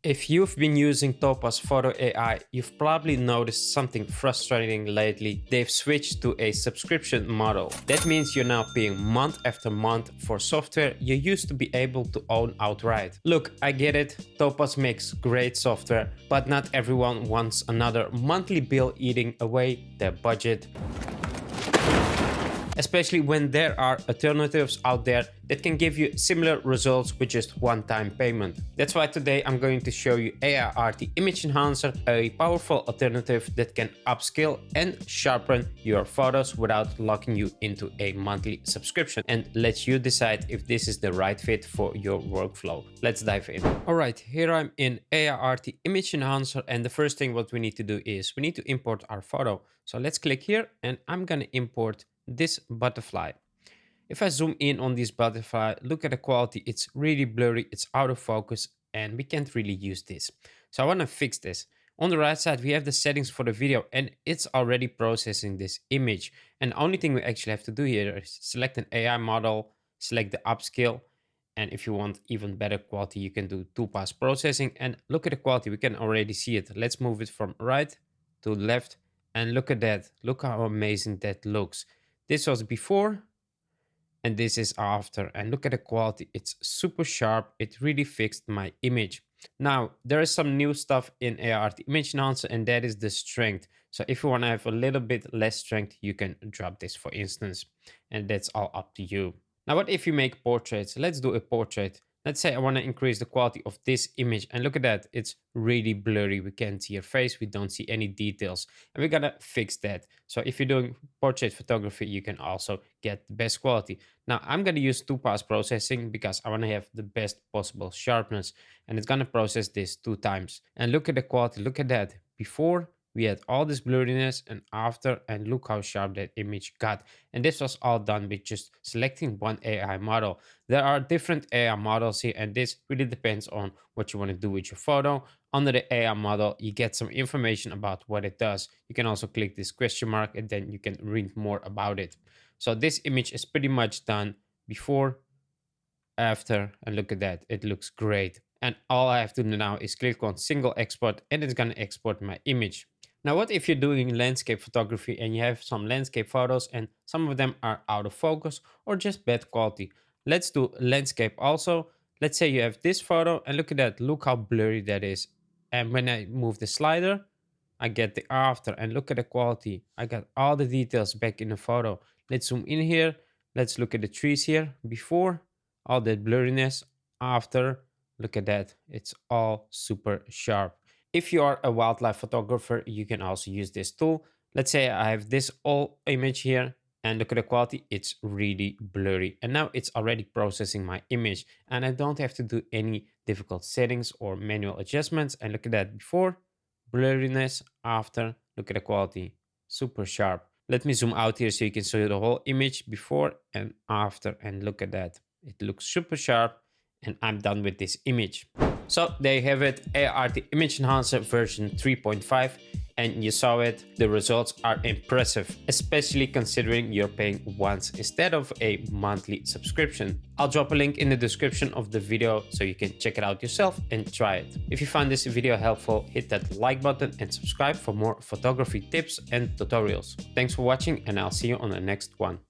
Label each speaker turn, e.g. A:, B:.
A: If you've been using Topaz Photo AI, you've probably noticed something frustrating lately. They've switched to a subscription model. That means you're now paying month after month for software you used to be able to own outright. Look, I get it, Topaz makes great software, but not everyone wants another monthly bill eating away their budget. Especially when there are alternatives out there that can give you similar results with just one-time payment. That's why today I'm going to show you Aiarty Image Enhancer, a powerful alternative that can upscale and sharpen your photos without locking you into a monthly subscription, and lets you decide if this is the right fit for your workflow. Let's dive in. Alright, here I'm in Aiarty Image Enhancer, and the first thing what we need to do is we need to import our photo. So let's click here and I'm gonna import this butterfly. If I zoom in on this butterfly, look at the quality, it's really blurry, it's out of focus, and we can't really use this. So I want to fix this. On the right side, we have the settings for the video, and it's already processing this image. And the only thing we actually have to do here is select an AI model, select the upscale, and if you want even better quality, you can do two-pass processing. And look at the quality, we can already see it. Let's move it from right to left, and look at that. Look how amazing that looks. This was before and this is after, and look at the quality, it's super sharp. It really fixed my image. Now there is some new stuff in Aiarty Image Enhancer, and that is the strength. So if you want to have a little bit less strength, you can drop this, for instance, and that's all up to you. Now what if you make portraits? Let's do a portrait. Let's say I want to increase the quality of this image, and look at that, it's really blurry. We can't see your face, we don't see any details, and we gotta fix that. So if you're doing portrait photography, you can also get the best quality. Now I'm gonna use two-pass processing because I want to have the best possible sharpness, and it's gonna process this 2 times. And look at the quality, look at that. Before we had all this blurriness, and after, and look how sharp that image got. And this was all done with just selecting one AI model. There are different AI models here, and this really depends on what you want to do with your photo. Under the AI model, you get some information about what it does. You can also click this question mark, and then you can read more about it. So this image is pretty much done before, after, and look at that, it looks great. And all I have to do now is click on single export, and it's gonna export my image. Now, what if you're doing landscape photography and you have some landscape photos and some of them are out of focus or just bad quality? Let's do landscape also. Let's say you have this photo, and look at that, look how blurry that is. And when I move the slider, I get the after, and look at the quality. I got all the details back in the photo. Let's zoom in here. Let's look at the trees here. Before, all that blurriness. After, look at that. It's all super sharp. If you are a wildlife photographer, you can also use this tool. Let's say I have this old image here, and look at the quality, it's really blurry. And now it's already processing my image, and I don't have to do any difficult settings or manual adjustments. And look at that, before, blurriness, after, look at the quality, super sharp. Let me zoom out here so you can see the whole image before and after, and look at that. It looks super sharp, and I'm done with this image. So there you have it, Aiarty Image Enhancer version 3.5, and you saw it, the results are impressive, especially considering you're paying once instead of a monthly subscription. I'll drop a link in the description of the video so you can check it out yourself and try it. If you found this video helpful, hit that like button and subscribe for more photography tips and tutorials. Thanks for watching, and I'll see you on the next one.